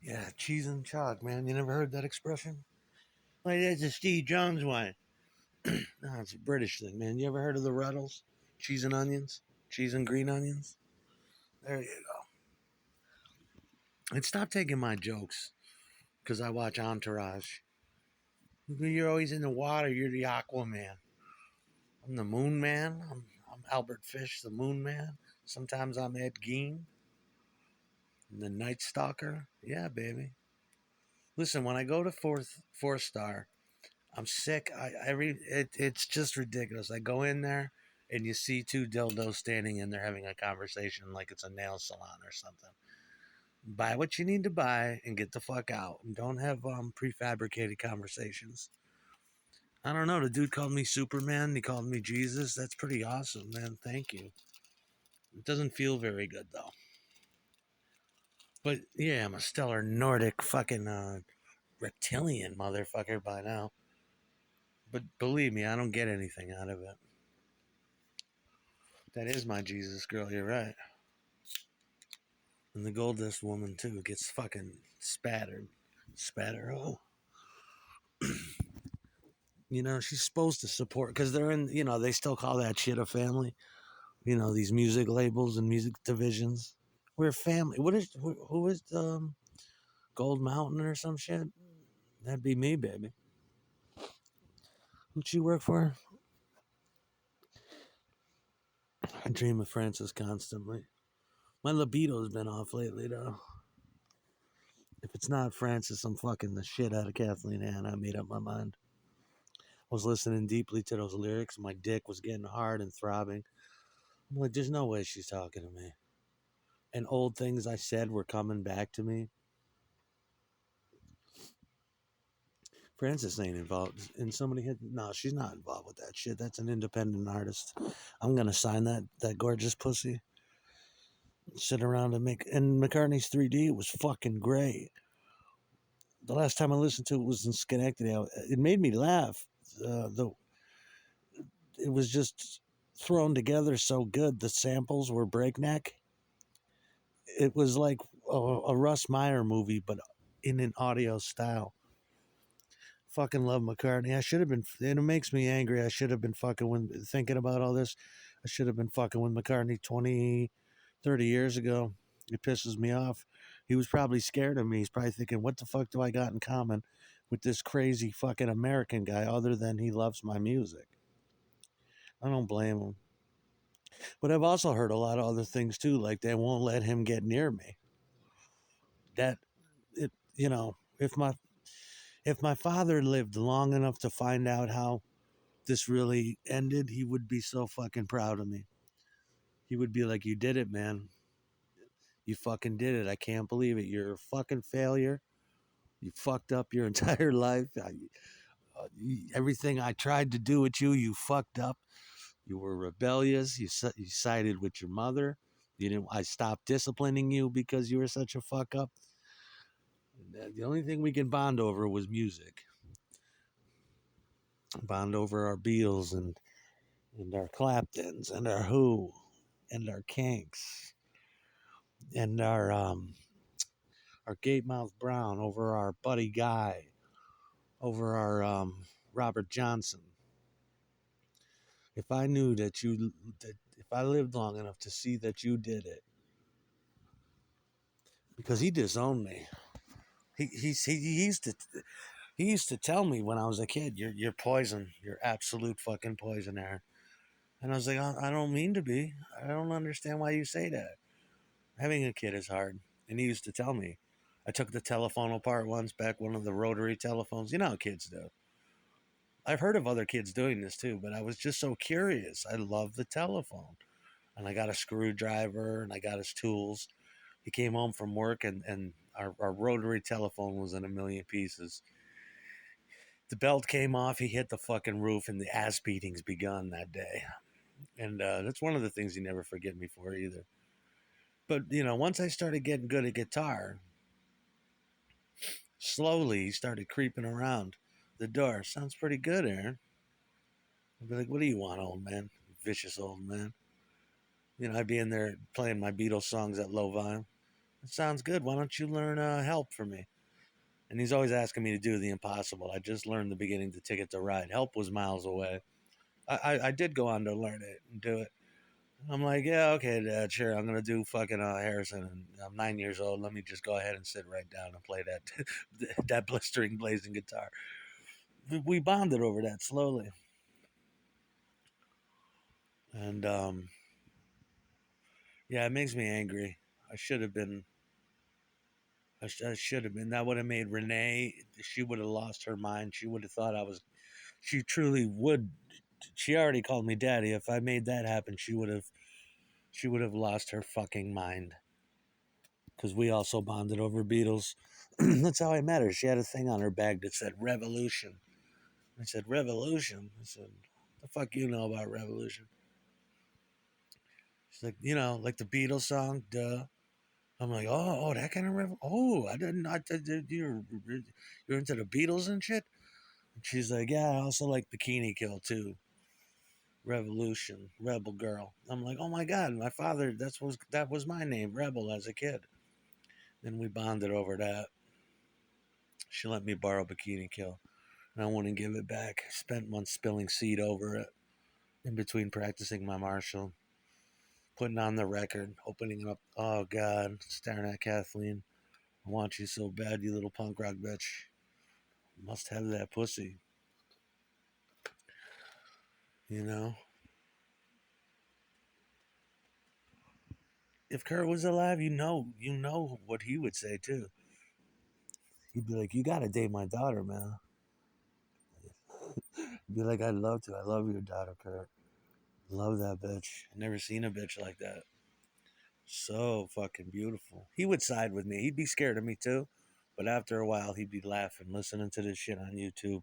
Yeah, cheese and chalk, man. You never heard that expression? Like, that's a Steve Jones one. No, it's a British thing, man. You ever heard of the Ruddles? Cheese and onions? Cheese and green onions? There you go. And stop taking my jokes because I watch Entourage. You're always in the water. You're the Aquaman. I'm the Moon Man. I'm Albert Fish, the Moon Man. Sometimes I'm Ed Gein, the Night Stalker. Yeah, baby. Listen, when I go to fourth star, I'm sick. It's just ridiculous. I go in there and you see two dildos standing in there having a conversation like it's a nail salon or something. Buy what you need to buy and get the fuck out. And don't have prefabricated conversations. I don't know. The dude called me Superman. He called me Jesus. That's pretty awesome, man. Thank you. It doesn't feel very good though. But yeah, I'm a stellar Nordic fucking reptilian motherfucker by now. But believe me, I don't get anything out of it. That is my Jesus girl. You're right. And the Goldust woman too gets fucking spattered. Spatter. Oh, you know she's supposed to support because they're in. You know they still call that shit a family. You know these music labels and music divisions. We're a family. Who is Gold Mountain or some shit? That'd be me, baby. Who'd she work for? I dream of Francis constantly. My libido's been off lately, though. If it's not Francis, I'm fucking the shit out of Kathleen Ann. I made up my mind. I was listening deeply to those lyrics. My dick was getting hard and throbbing. I'm like, there's no way she's talking to me. And old things I said were coming back to me. Francis ain't involved. And somebody hit. No, she's not involved with that shit. That's an independent artist. I'm gonna sign that gorgeous pussy. Sit around and make. And McCartney's 3D was fucking great. The last time I listened to it was in Schenectady. It made me laugh. The It was just thrown together so good. The samples were breakneck. It was like a Russ Meyer movie, but in an audio style. Fucking love McCartney. I should have been, and it makes me angry. I should have been fucking when thinking about all this. I should have been fucking with McCartney 20, 30 years ago. It pisses me off. He was probably scared of me. He's probably thinking, what the fuck do I got in common with this crazy fucking American guy other than he loves my music? I don't blame him. But I've also heard a lot of other things too, like they won't let him get near me. That it, you know, if my father lived long enough to find out how this really ended, he would be so fucking proud of me. He would be like, "You did it, man. You fucking did it. I can't believe it. You're a fucking failure. You fucked up your entire life. Everything I tried to do with you, you fucked up. You were rebellious. You sided with your mother. You didn't. I stopped disciplining you because you were such a fuck up. The only thing we can bond over was music. Bond over our Beatles and our Claptons and our Who and our Kinks and our Gatemouth Brown over our Buddy Guy, over our Robert Johnson. If I knew that if I lived long enough to see that you did it, because he disowned me. He used to tell me when I was a kid, you're poison, you're absolute fucking poison, Aaron. And I was like, I don't mean to be. I don't understand why you say that. Having a kid is hard. And he used to tell me. I took the telephone apart once, back one of the rotary telephones. You know how kids do. I've heard of other kids doing this too, but I was just so curious. I love the telephone. And I got a screwdriver and I got his tools. He came home from work and our rotary telephone was in a million pieces. The belt came off. He hit the fucking roof and the ass beatings begun that day. And that's one of the things he never forget me for either. But, once I started getting good at guitar, slowly he started creeping around the door. Sounds pretty good, Aaron. I'd be like, what do you want, old man? Vicious old man. I'd be in there playing my Beatles songs at low volume. It sounds good. Why don't you learn Help for me? And he's always asking me to do the impossible. I just learned the beginning to Ticket to Ride. Help was miles away. I did go on to learn it and do it. I'm like, yeah, okay, Dad, sure. I'm gonna do fucking Harrison, and I'm 9 years old. Let me just go ahead and sit right down and play that that blistering, blazing guitar. We bonded over that slowly, and yeah, it makes me angry. I should have been. I should have been. That would have made Renee. She would have lost her mind. She would have thought I was. She truly would. She already called me daddy. If I made that happen, she would have. She would have lost her fucking mind. Because we also bonded over Beatles. That's how I met her. She had a thing on her bag that said Revolution. I said, Revolution? I said, the fuck you know about Revolution? She's like, like the Beatles song, duh. I'm like, oh, that kind of oh, I didn't, you're into the Beatles and shit? And she's like, yeah, I also like Bikini Kill too. Revolution, Rebel Girl. I'm like, oh my God, my father, that was my name, Rebel, as a kid. Then we bonded over that. She let me borrow Bikini Kill, and I wouldn't give it back. Spent months spilling seed over it in between practicing my Marshall, putting on the record, opening it up. Oh God, staring at Kathleen. I want you so bad, you little punk rock bitch. Must have that pussy, you know. If Kurt was alive, you know what he would say too. He'd be like, "You gotta date my daughter, man." He'd be like, "I'd love to. I love your daughter, Kurt. Love that bitch. I never seen a bitch like that. So fucking beautiful." He would side with me. He'd be scared of me too, but after a while, he'd be laughing, listening to this shit on YouTube,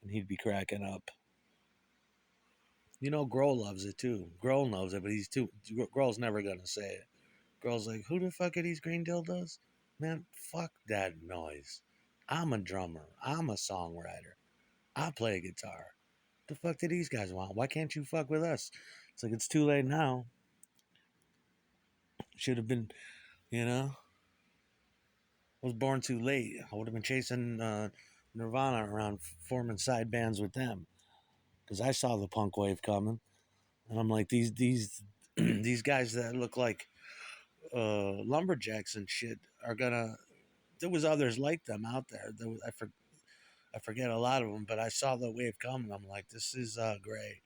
and he'd be cracking up. Grohl loves it too. Grohl knows it, but he's too. Grohl's never gonna say it. Grohl's like, "Who the fuck are these green dildos?" Man, fuck that noise. I'm a drummer. I'm a songwriter. I play guitar. The fuck do these guys want? Why can't you fuck with us? It's like it's too late now. Should have been, you know. I was born too late. I would have been chasing Nirvana around, forming side bands with them because I saw the punk wave coming, and I'm like these these guys that look like lumberjacks and shit are gonna. There was others like them out there. I forget a lot of them, but I saw the wave coming. I'm like, this is great.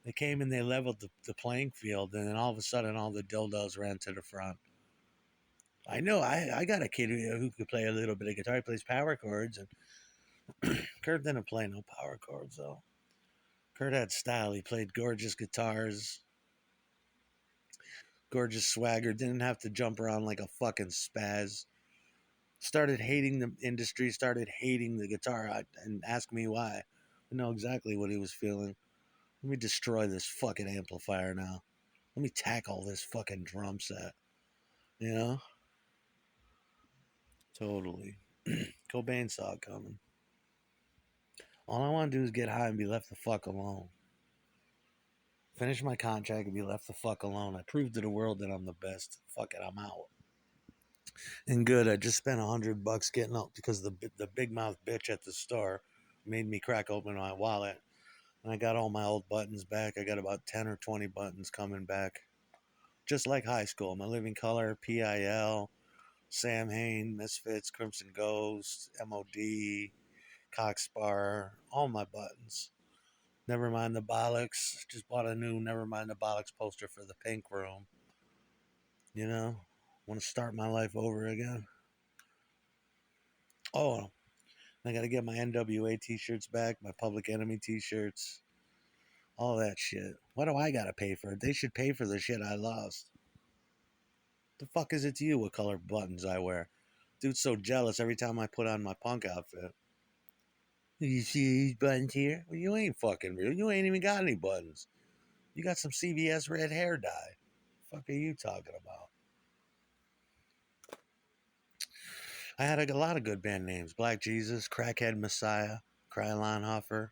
They came and they leveled the playing field, and then all of a sudden, all the dildos ran to the front. I know. I got a kid who could play a little bit of guitar. He plays power chords, and Kurt didn't play no power chords though. Kurt had style. He played gorgeous guitars, gorgeous swagger. Didn't have to jump around like a fucking spaz. Started hating the industry. Started hating the guitar, and asked me why. I know exactly what he was feeling. Let me destroy this fucking amplifier now. Let me tackle this fucking drum set. You know? Totally. Cobain saw it coming. All I want to do is get high and be left the fuck alone. Finish my contract and be left the fuck alone. I proved to the world that I'm the best. Fuck it, I'm out. And good, I just spent $100 getting out because the big mouth bitch at the store made me crack open my wallet. And I got all my old buttons back. I got about 10 or 20 buttons coming back. Just like high school. My Living Color, PIL, Sam Hain, Misfits, Crimson Ghost, MOD, Cockspar, all my buttons. Never mind the Bollocks. Just bought a new Never Mind the Bollocks poster for the Pink Room. You know, want to start my life over again. Oh, I got to get my NWA t-shirts back, my Public Enemy t-shirts, all that shit. Why do I got to pay for it? They should pay for the shit I lost. The fuck is it to you what color buttons I wear? Dude's so jealous every time I put on my punk outfit. You see these buttons here? Well, you ain't fucking real. You ain't even got any buttons. You got some CVS red hair dye. Fuck are you talking about? I had a lot of good band names. Black Jesus, Crackhead Messiah, Krylon Huffer.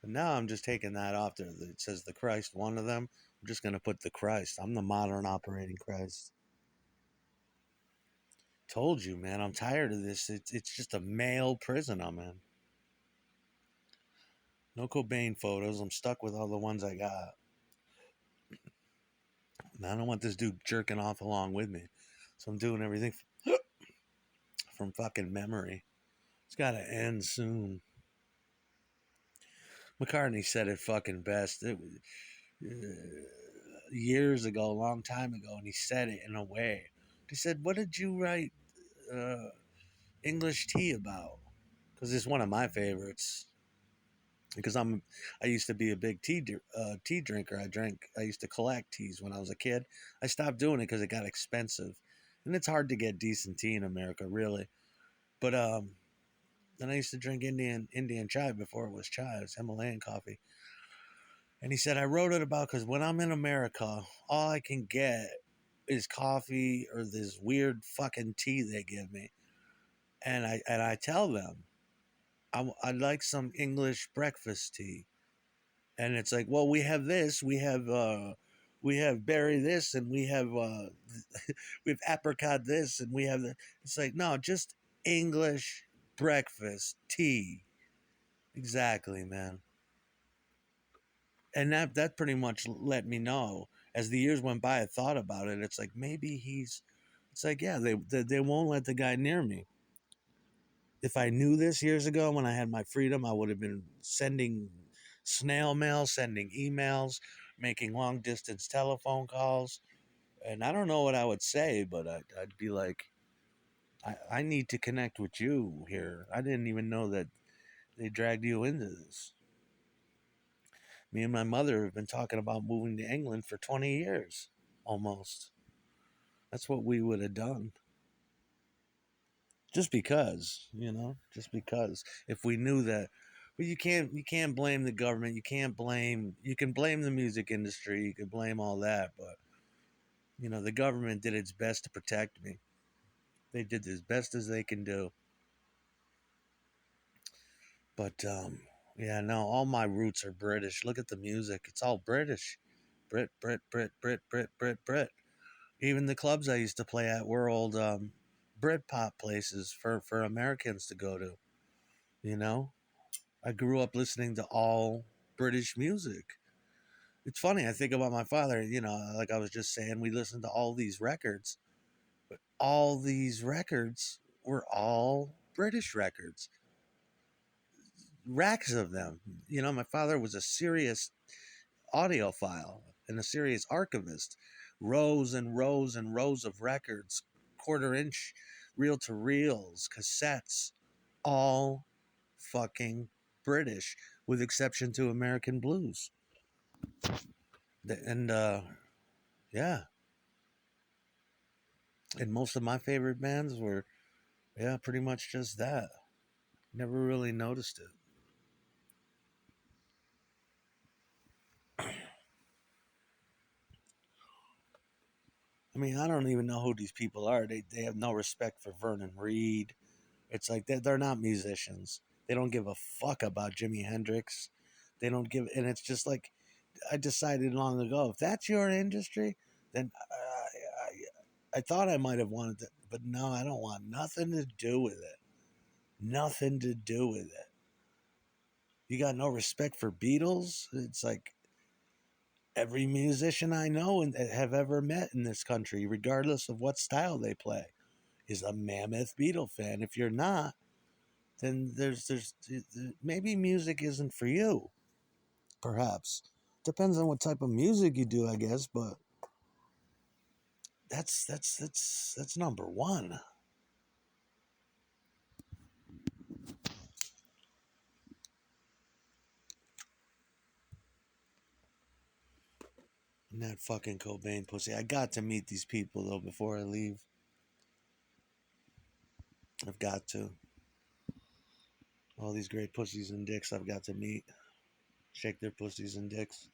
But now I'm just taking that off there. It says the Christ, one of them. I'm just gonna put the Christ. I'm the modern operating Christ. Told you, man. I'm tired of this. It's just a male prison I'm in. No Cobain photos. I'm stuck with all the ones I got. And I don't want this dude jerking off along with me. So I'm doing everything from fucking memory. It's got to end soon. McCartney said it fucking best. It was years ago, a long time ago, and he said it in a way. He said, "What did you write uh, English tea about?" Because it's one of my favorites. Because I used to be a big tea drinker. I used to collect teas when I was a kid. I stopped doing it because it got expensive, and it's hard to get decent tea in America, really. But then I used to drink Indian chai before it was chai. It was Himalayan coffee. And he said I wrote it about because when I'm in America, all I can get is coffee or this weird fucking tea they give me, and I tell them I'd like some English breakfast tea. And it's like, well, we have this, we have berry this, and we have we have apricot this, and we have the. It's like, no, just English breakfast tea. Exactly, man. And that pretty much let me know as the years went by. I thought about it. It's like maybe he's. It's like, yeah, they won't let the guy near me. If I knew this years ago when I had my freedom, I would have been sending snail mail, sending emails, making long distance telephone calls. And I don't know what I would say, but I'd be like, I need to connect with you here. I didn't even know that they dragged you into this. Me and my mother have been talking about moving to England for 20 years almost. That's what we would have done. Just because, just because. If we knew that, but you can't blame the government. You can blame the music industry. You can blame all that, but the government did its best to protect me. They did as best as they can do. But yeah, no, all my roots are British. Look at the music. It's all British. Brit, Brit, Brit, Brit, Brit, Brit, Brit. Even the clubs I used to play at were old Brit pop places for Americans to go to. You know, I grew up listening to all British music. It's funny, I think about my father, like I was just saying, we listened to all these records, but all these records were all British records, racks of them. My father was a serious audiophile and a serious archivist, rows and rows and rows of records, quarter inch reel to reels, cassettes, all fucking British, with exception to American blues. And yeah, and most of my favorite bands were, yeah, pretty much just that. Never really noticed it. I mean, I don't even know who these people are. They have no respect for Vernon Reed. It's like they're not musicians. They don't give a fuck about Jimi Hendrix. They don't give, and it's just like I decided long ago. If that's your industry, then I thought I might have wanted to, but no, I don't want nothing to do with it. Nothing to do with it. You got no respect for Beatles? It's like every musician I know and have ever met in this country, regardless of what style they play, is a mammoth Beatle fan. If you're not, then there's maybe music isn't for you. Perhaps depends on what type of music you do, I guess. But that's number one. And that fucking Cobain pussy. I got to meet these people though before I leave. I've got to. All these great pussies and dicks I've got to meet. Shake their pussies and dicks.